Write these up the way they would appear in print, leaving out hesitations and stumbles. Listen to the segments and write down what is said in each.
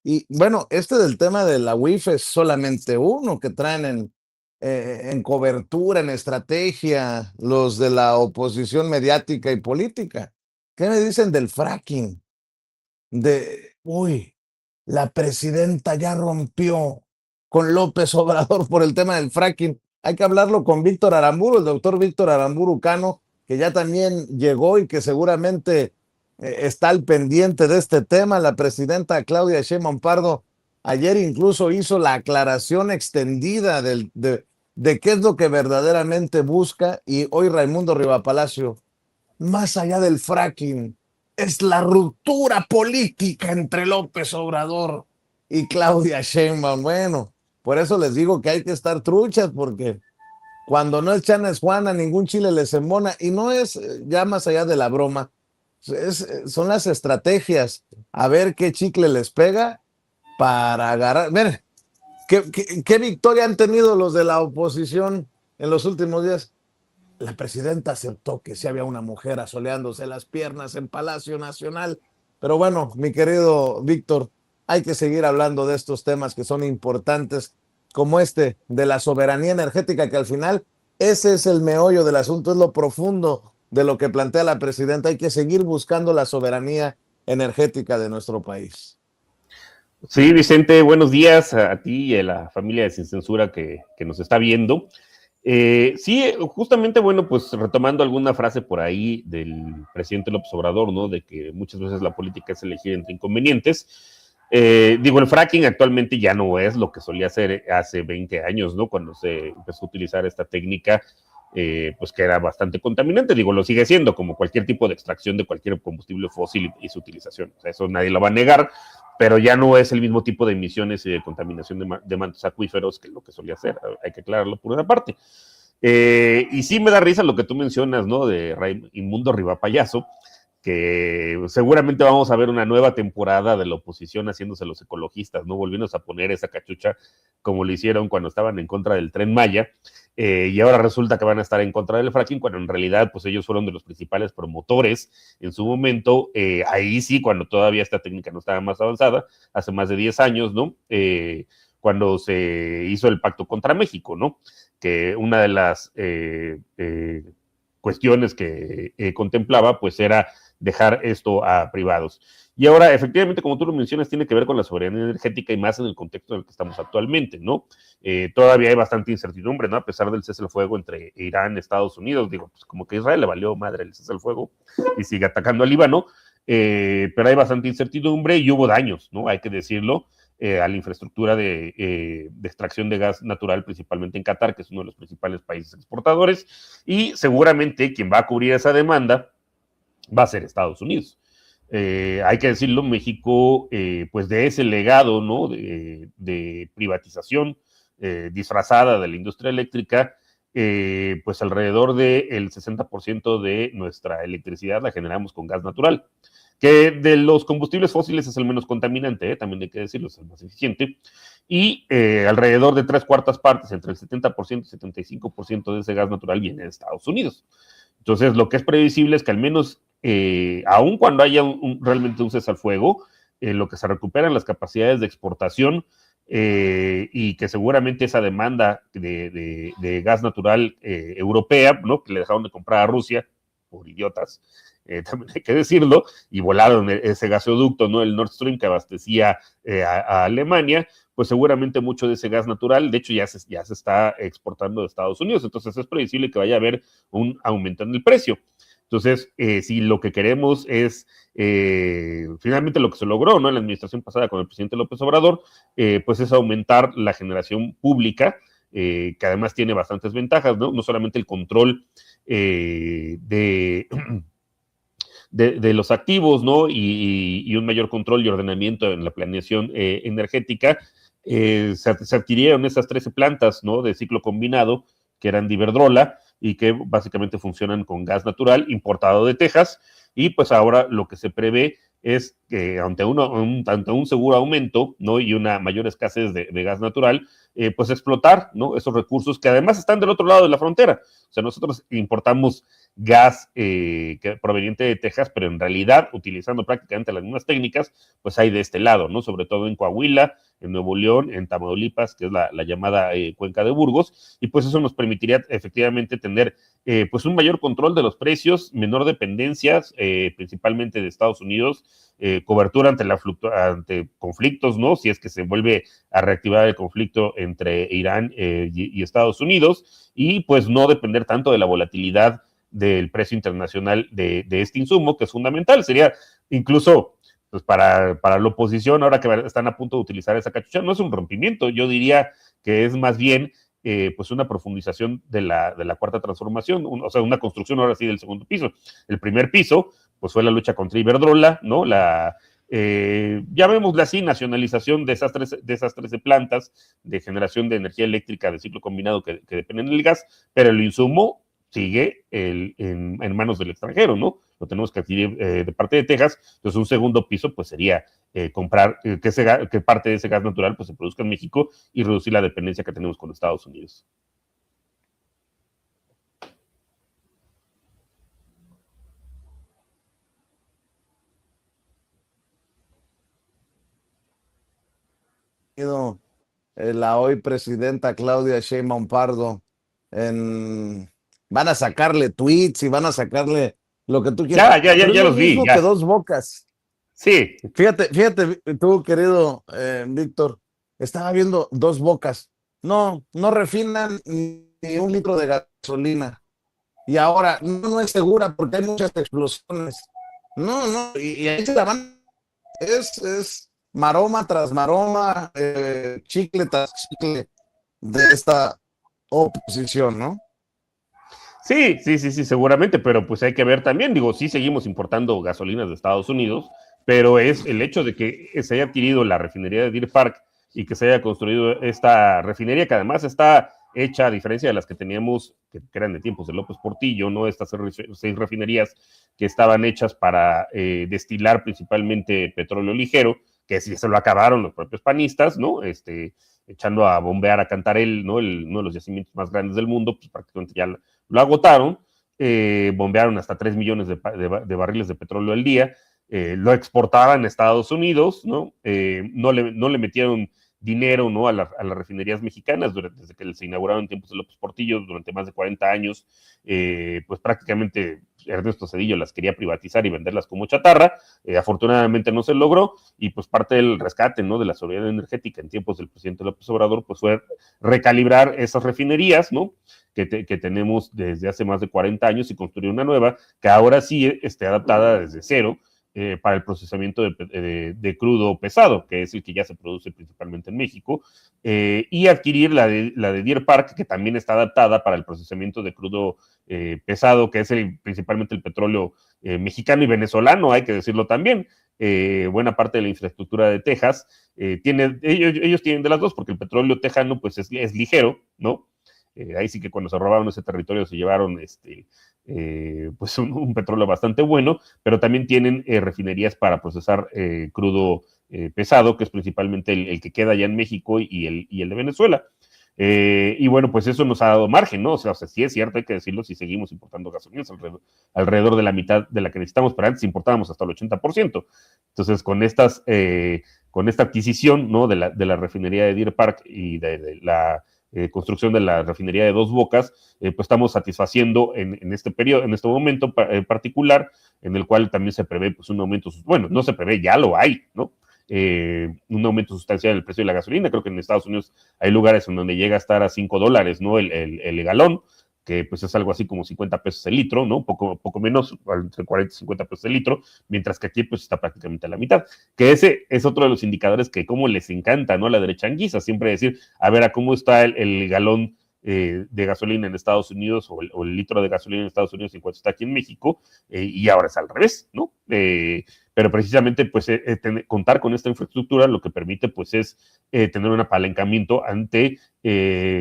Y bueno, este del tema de la WIF es solamente uno que traen en cobertura, en estrategia, los de la oposición mediática y política. ¿Qué me dicen del fracking? Uy, la presidenta ya rompió con López Obrador por el tema del fracking. Hay que hablarlo con Víctor Aramburu, el doctor Víctor Aramburu Cano, que ya también llegó y que seguramente está al pendiente de este tema. La presidenta Claudia Sheinbaum Pardo ayer incluso hizo la aclaración extendida de qué es lo que verdaderamente busca, y hoy Raimundo Rivapalacio, más allá del fracking, es la ruptura política entre López Obrador y Claudia Sheinbaum. Bueno, por eso les digo que hay que estar truchas, porque cuando no es Chana es Juana, ningún chile les embona, y no es ya más allá de la broma, son las estrategias, a ver qué chicle les pega para agarrar. Miren, ¿qué victoria han tenido los de la oposición en los últimos días? La presidenta aceptó que sí había una mujer asoleándose las piernas en Palacio Nacional. Pero bueno, mi querido Víctor, hay que seguir hablando de estos temas que son importantes, como este de la soberanía energética, que al final ese es el meollo del asunto, es lo profundo de lo que plantea la presidenta. Hay que seguir buscando la soberanía energética de nuestro país. Sí, Vicente, buenos días a ti y a la familia de Sin Censura que nos está viendo. Sí, justamente, bueno, pues retomando alguna frase por ahí del presidente López Obrador, ¿no? De que muchas veces la política es elegir entre inconvenientes. Digo, el fracking actualmente ya no es lo que solía ser hace 20 años, ¿no? Cuando se empezó a utilizar esta técnica, pues que era bastante contaminante. Digo, lo sigue siendo, como cualquier tipo de extracción de cualquier combustible fósil y su utilización. O sea, eso nadie lo va a negar, pero ya no es el mismo tipo de emisiones y de contaminación de mantos acuíferos que lo que solía ser. Hay que aclararlo por una parte. Y sí me da risa lo que tú mencionas, ¿no? De Raimundo Rivapayaso, que seguramente vamos a ver una nueva temporada de la oposición haciéndose los ecologistas, ¿no? Volviéndose a poner esa cachucha como lo hicieron cuando estaban en contra del Tren Maya, y ahora resulta que van a estar en contra del fracking, cuando en realidad pues ellos fueron de los principales promotores en su momento, ahí sí, cuando todavía esta técnica no estaba más avanzada, hace más de 10 años, ¿no? Cuando se hizo el pacto contra México, ¿no? Que una de las cuestiones que contemplaba pues era dejar esto a privados. Y ahora, efectivamente, como tú lo mencionas, tiene que ver con la soberanía energética y más en el contexto en el que estamos actualmente, ¿no? Todavía hay bastante incertidumbre, ¿no? A pesar del cese al fuego entre Irán y Estados Unidos, digo, pues como que a Israel le valió madre el cese al fuego y sigue atacando al Líbano, pero hay bastante incertidumbre y hubo daños, ¿no? Hay que decirlo, a la infraestructura de extracción de gas natural, principalmente en Qatar, que es uno de los principales países exportadores, y seguramente quien va a cubrir esa demanda va a ser Estados Unidos. Hay que decirlo, México, pues de ese legado, ¿no? De privatización disfrazada de la industria eléctrica, pues alrededor del 60% de nuestra electricidad la generamos con gas natural, que de los combustibles fósiles es el menos contaminante, también hay que decirlo, es el más eficiente, y alrededor de 3/4 partes, entre el 70% y 75% de ese gas natural viene de Estados Unidos. Entonces, lo que es previsible es que al menos, aun cuando haya realmente un cese al fuego, lo que se recuperan las capacidades de exportación, y que seguramente esa demanda de gas natural europea, ¿no? Que le dejaron de comprar a Rusia por idiotas, también hay que decirlo, y volaron ese gasoducto, ¿no? El Nord Stream, que abastecía a Alemania, pues seguramente mucho de ese gas natural, de hecho ya se está exportando de Estados Unidos, entonces es previsible que vaya a haber un aumento en el precio. Entonces, si lo que queremos es, finalmente lo que se logró, ¿no? En la administración pasada con el presidente López Obrador, pues es aumentar la generación pública, que además tiene bastantes ventajas, ¿no? No solamente el control de los activos, ¿no? Y un mayor control y ordenamiento en la planeación energética. Se adquirieron esas 13 plantas, ¿no? De ciclo combinado, que eran de Iberdrola y que básicamente funcionan con gas natural importado de Texas. Y pues ahora lo que se prevé es que ante un seguro aumento, ¿no? Y una mayor escasez de gas natural, pues explotar, ¿no? Esos recursos que además están del otro lado de la frontera. O sea, nosotros importamos gas proveniente de Texas, pero en realidad, utilizando prácticamente las mismas técnicas, pues hay de este lado, ¿no? Sobre todo en Coahuila, en Nuevo León, en Tamaulipas, que es la llamada cuenca de Burgos, y pues eso nos permitiría efectivamente tener pues un mayor control de los precios, menor dependencias, principalmente de Estados Unidos, cobertura ante conflictos, ¿no? Si es que se vuelve a reactivar el conflicto entre Irán y Estados Unidos, y pues no depender tanto de la volatilidad del precio internacional de este insumo, que es fundamental. Sería incluso pues para la oposición, ahora que están a punto de utilizar esa cachucha, no es un rompimiento, yo diría que es más bien pues una profundización de la cuarta transformación, o sea, una construcción ahora sí del segundo piso. El primer piso, pues fue la lucha contra Iberdrola, ¿no? Llamémosle así, nacionalización de esas 13 plantas de generación de energía eléctrica de ciclo combinado que dependen del gas, pero el insumo sigue en manos del extranjero, ¿no? Lo tenemos que adquirir de parte de Texas. Entonces, un segundo piso, pues sería comprar que parte de ese gas natural pues se produzca en México y reducir la dependencia que tenemos con Estados Unidos. La hoy presidenta Claudia Sheinbaum Pardo, en, van a sacarle tweets y van a sacarle lo que tú quieras, pero es Ya lo los vi, mismo que ya. Dos Bocas. Sí. Fíjate, tú, querido Víctor, estaba viendo Dos Bocas. No refinan ni un litro de gasolina. Y ahora no es segura porque hay muchas explosiones. No, y ahí se la van. Es maroma tras maroma, chicle tras chicle de esta oposición, ¿no? Sí, seguramente, pero pues hay que ver también, digo, sí seguimos importando gasolinas de Estados Unidos, pero es el hecho de que se haya adquirido la refinería de Deer Park y que se haya construido esta refinería que además está hecha, a diferencia de las que teníamos, que eran de tiempos de López Portillo, ¿no? Estas 6 refinerías que estaban hechas para destilar principalmente petróleo ligero, que sí se lo acabaron los propios panistas, ¿no? Echando a bombear a Cantarell, ¿no? Uno de los yacimientos más grandes del mundo, pues prácticamente ya lo agotaron, bombearon hasta 3 millones de barriles de petróleo al día, lo exportaban a Estados Unidos, ¿no? No le metieron dinero, ¿no? a las refinerías mexicanas desde que se inauguraron en tiempos de López Portillo durante más de 40 años, pues prácticamente Ernesto Zedillo las quería privatizar y venderlas como chatarra, afortunadamente no se logró, y pues parte del rescate, ¿no? de la soberanía energética en tiempos del presidente López Obrador, pues fue recalibrar esas refinerías, ¿no? Que tenemos desde hace más de 40 años y construir una nueva que ahora sí esté adaptada desde cero para el procesamiento de crudo pesado, que es el que ya se produce principalmente en México, y adquirir la de Deer Park, que también está adaptada para el procesamiento de crudo pesado, que es principalmente el petróleo mexicano y venezolano, hay que decirlo también. Buena parte de la infraestructura de Texas ellos tienen de las dos, porque el petróleo tejano pues es ligero, ¿no? Ahí sí que cuando se robaron ese territorio se llevaron pues un petróleo bastante bueno, pero también tienen refinerías para procesar crudo pesado, que es principalmente el que queda allá en México y el de Venezuela. Y bueno, pues eso nos ha dado margen, ¿no? O sea, sí es cierto, hay que decirlo, si seguimos importando gasolinas alrededor de la mitad de la que necesitamos, pero antes importábamos hasta el 80%. Entonces, con esta adquisición, ¿no? de la refinería de Deer Park y de la construcción de la refinería de Dos Bocas, pues estamos satisfaciendo en este periodo, en este momento particular, en el cual también se prevé pues un aumento, bueno, no se prevé, ya lo hay, ¿no? Un aumento sustancial del precio de la gasolina. Creo que en Estados Unidos hay lugares en donde llega a estar a $5, ¿no? El galón, que pues es algo así como 50 pesos el litro, ¿no? Poco menos, entre 40 y 50 pesos el litro, mientras que aquí pues está prácticamente a la mitad. Que ese es otro de los indicadores que como les encanta, ¿no? A la derecha anguisa, siempre decir, a ver, a cómo está el galón de gasolina en Estados Unidos o el litro de gasolina en Estados Unidos en cuanto está aquí en México, y ahora es al revés, ¿no? Pero precisamente pues contar con esta infraestructura lo que permite pues es tener un apalancamiento ante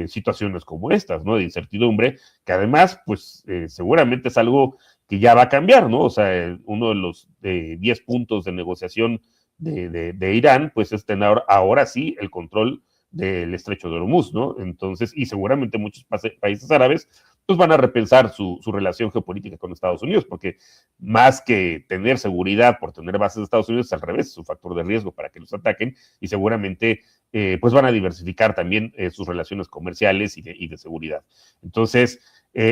situaciones como estas, ¿no? De incertidumbre, que además pues seguramente es algo que ya va a cambiar, ¿no? O sea, uno de los 10 puntos de negociación de Irán, pues es tener ahora sí el control del estrecho de Hormuz, ¿no? Entonces, y seguramente muchos países árabes pues van a repensar su relación geopolítica con Estados Unidos, porque más que tener seguridad por tener bases de Estados Unidos, al revés, es un factor de riesgo para que los ataquen, y seguramente pues van a diversificar también sus relaciones comerciales y de seguridad. Entonces,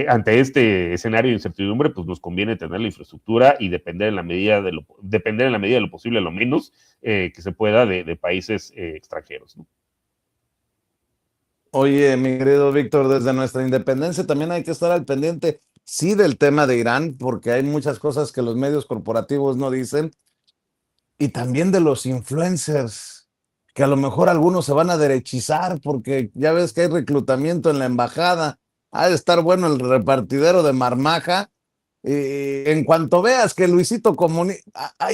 ante este escenario de incertidumbre, pues nos conviene tener la infraestructura y depender en la medida de lo posible, lo menos que se pueda de países extranjeros, ¿no? Oye, mi querido Víctor, desde nuestra independencia también hay que estar al pendiente, sí, del tema de Irán, porque hay muchas cosas que los medios corporativos no dicen, y también de los influencers, que a lo mejor algunos se van a derechizar, porque ya ves que hay reclutamiento en la embajada. Ha de estar bueno el repartidero de marmaja. Y en cuanto veas que Luisito Comunica,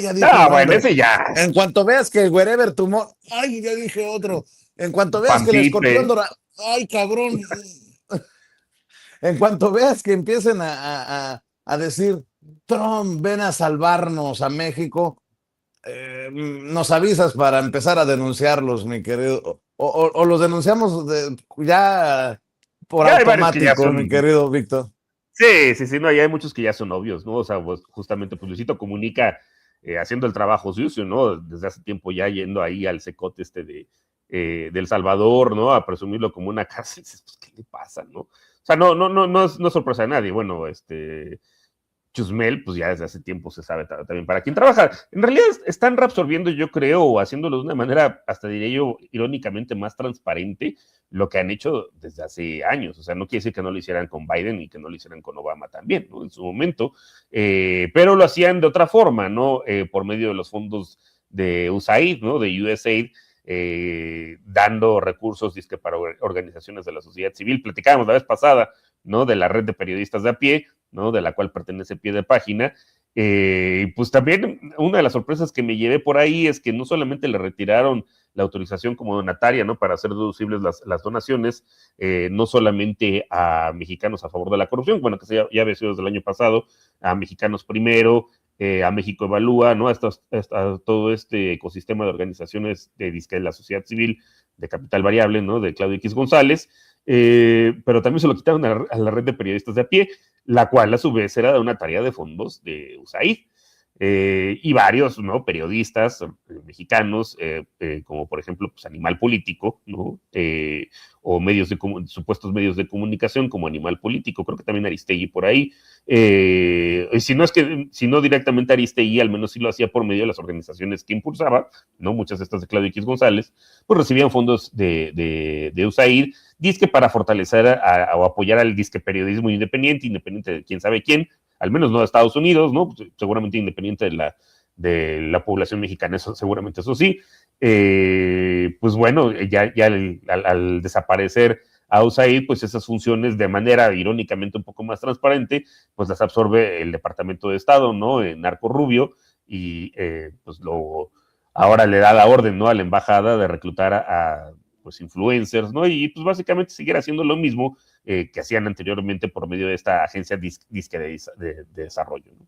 ya dije Ah, bueno, nombre. ese ya. En cuanto veas que el Wherever Tumor, ay, ya dije otro. En cuanto veas que el escorpión Pampite. dorado, ay, cabrón. En cuanto veas que empiecen a decir, Trump, ven a salvarnos a México, nos avisas para empezar a denunciarlos, mi querido. O los denunciamos ya por Ya hay varios que ya automático, mi son. querido Víctor. Sí, sí, sí, no, ya hay muchos que ya son obvios, ¿no? O sea, pues justamente, pues Luisito Comunica haciendo el trabajo sucio, ¿no? Desde hace tiempo ya yendo ahí al secote de El Salvador, ¿no? A presumirlo como una cárcel. Pues, ¿qué le pasa, no? O sea, no es sorpresa de nadie. Bueno, Chusmel, pues ya desde hace tiempo se sabe también para quién trabaja. En realidad están reabsorbiendo, yo creo, o haciéndolo de una manera, hasta diría yo, irónicamente más transparente, lo que han hecho desde hace años. O sea, no quiere decir que no lo hicieran con Biden y que no lo hicieran con Obama también, ¿no? En su momento, pero lo hacían de otra forma, ¿no? Por medio de los fondos de USAID, ¿no? De USAID, dando recursos disque para organizaciones de la sociedad civil. Platicábamos la vez pasada, ¿no? De la red de periodistas de a pie, ¿no? De la cual pertenece Pie de Página. Pues también una de las sorpresas que me llevé por ahí es que no solamente le retiraron la autorización como donataria, ¿no? Para hacer deducibles las donaciones, no solamente a mexicanos a favor de la corrupción, bueno, que ya había sido desde el año pasado, a Mexicanos Primero, a México Evalúa, ¿no? A todo este ecosistema de organizaciones de la sociedad civil de capital variable, ¿no? De Claudio X González, pero también se lo quitaron a la red de periodistas de a pie, la cual a su vez era una tarea de fondos de USAID. Y varios, ¿no? Periodistas mexicanos, como por ejemplo pues, Animal Político, ¿no? O supuestos medios de comunicación como Animal Político, creo que también Aristegui por ahí. Si no directamente Aristegui, al menos sí lo hacía por medio de las organizaciones que impulsaba, ¿no? Muchas de estas de Claudio X González, pues recibían fondos de USAID, disque para fortalecer o apoyar al disque periodismo independiente de quién sabe quién, al menos no de Estados Unidos, ¿no? Pues, seguramente independiente de la población mexicana, eso, seguramente eso sí. Pues bueno, ya al desaparecer a USAID, pues esas funciones de manera irónicamente un poco más transparente, pues las absorbe el Departamento de Estado, ¿no? En Narco Rubio, y pues ahora le da la orden, ¿no? A la embajada de reclutar pues influencers, ¿no? Y pues básicamente seguir haciendo lo mismo que hacían anteriormente por medio de esta agencia disque de desarrollo, ¿no?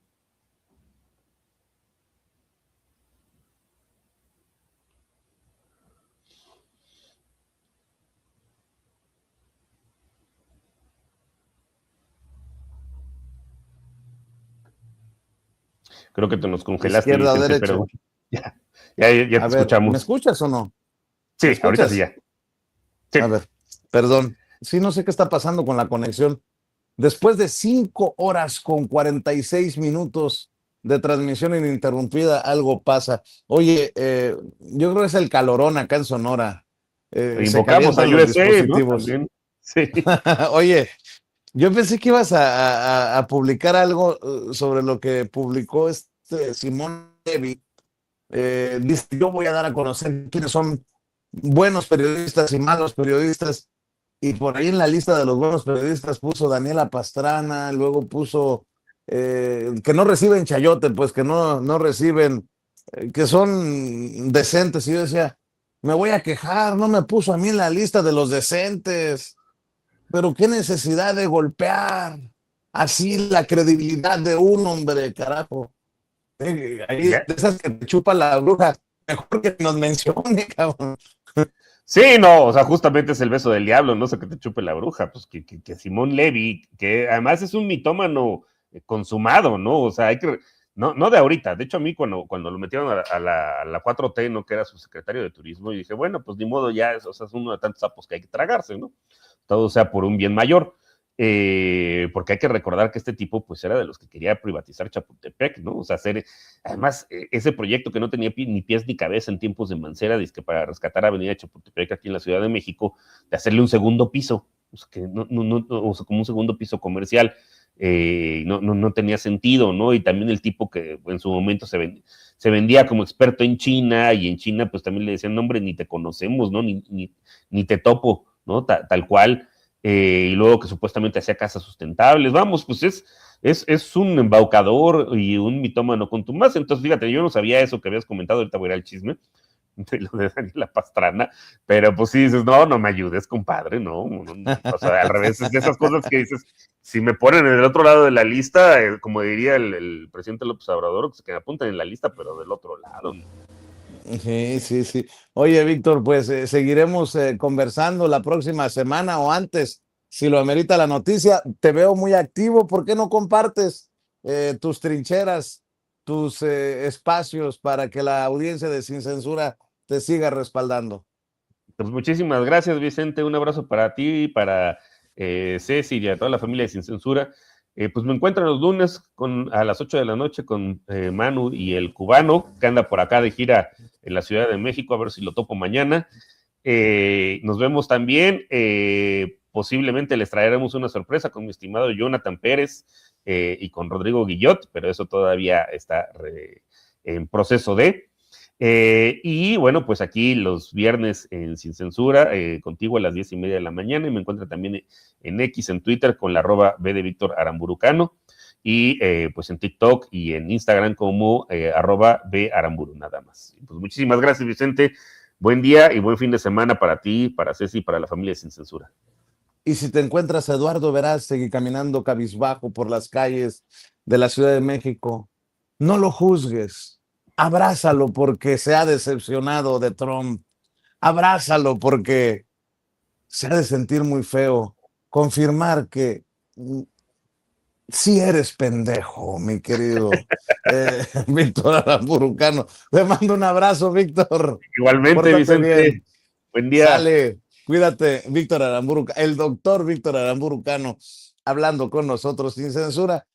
Creo que te nos congelaste, Izquierda o Vicente, derecha. pero ya A te ver, ¿me escuchamos. escuchas o no? ¿Me Sí, ahorita sí escuchas? ya. Sí. A ver, perdón. Sí, no sé qué está pasando con la conexión. Después de 5 horas con 46 minutos de transmisión ininterrumpida, algo pasa. Oye, yo creo que es el calorón acá en Sonora. Se Invocamos a calientan los USA, ¿no? dispositivos. También. Sí. Oye, yo pensé que ibas a publicar algo sobre lo que publicó este Simón Levy. Dice, yo voy a dar a conocer quiénes son buenos periodistas y malos periodistas. Y por ahí en la lista de los buenos periodistas puso Daniela Pastrana, luego puso que no reciben chayote, pues que no reciben, que son decentes. Y yo decía, me voy a quejar, no me puso a mí en la lista de los decentes, pero qué necesidad de golpear. Así la credibilidad de un hombre, carajo. Ahí, de esas que te chupa la bruja, mejor que nos mencione, cabrón. Sí, no, o sea, justamente es el beso del diablo, no sé que te chupe la bruja, pues que Simón Levy, que además es un mitómano consumado, ¿no? O sea, hay que, no de ahorita, de hecho a mí cuando lo metieron a la 4T, ¿no? Que era su secretario de turismo, y dije, bueno, pues ni modo, ya, o sea, es uno de tantos sapos que hay que tragarse, ¿no? Todo sea por un bien mayor. Porque hay que recordar que este tipo pues era de los que quería privatizar Chapultepec, ¿no? O sea, hacer, además, ese proyecto que no tenía ni pies ni cabeza en tiempos de Mancera, que para rescatar Avenida Chapultepec aquí en la Ciudad de México, de hacerle un segundo piso, o sea, que o sea, como un segundo piso comercial, no tenía sentido, ¿no? Y también el tipo que en su momento se vendía como experto en China, y en China pues también le decían, no, hombre, ni te conocemos, ¿no? Ni te topo, ¿no? Tal cual. Y luego que supuestamente hacía casas sustentables. Vamos, pues es un embaucador y un mitómano contumaz. Entonces, fíjate, yo no sabía eso que habías comentado, ahorita voy a ir al chisme de lo de Daniela Pastrana, pero pues sí dices, no me ayudes, compadre, no, o sea, al revés, es de esas cosas que dices, si me ponen en el otro lado de la lista, como diría el presidente López Obrador, que me apunten en la lista, pero del otro lado. Sí, sí, sí. Oye, Víctor, pues seguiremos conversando la próxima semana o antes, si lo amerita la noticia. Te veo muy activo. ¿Por qué no compartes tus trincheras, tus espacios para que la audiencia de Sin Censura te siga respaldando? Pues muchísimas gracias, Vicente. Un abrazo para ti, para Ceci y a toda la familia de Sin Censura. Pues me encuentran los lunes a las 8 de la noche con Manu y el cubano, que anda por acá de gira en la Ciudad de México, a ver si lo topo mañana. Nos vemos también. Posiblemente les traeremos una sorpresa con mi estimado Jonathan Pérez y con Rodrigo Guillot, pero eso todavía está en proceso de. Y bueno, pues aquí los viernes en Sin Censura, contigo a las 10:30 de la mañana, y me encuentra también en X, en Twitter, con la @B de Víctor Aramburucano, y pues en TikTok y en Instagram como @B Aramburu, nada más. Pues muchísimas gracias, Vicente. Buen día y buen fin de semana para ti, para Ceci y para la familia de Sin Censura. Y si te encuentras a Eduardo Verástegui caminando cabizbajo por las calles de la Ciudad de México, no lo juzgues, abrázalo porque se ha decepcionado de Trump, abrázalo porque se ha de sentir muy feo confirmar que sí eres pendejo, mi querido Víctor Aramburucano. Te mando un abrazo, Víctor. Igualmente, Pórtate bien. Vicente. Buen día. Sale, cuídate, Víctor Aramburucano, el doctor Víctor Aramburucano, hablando con nosotros sin censura.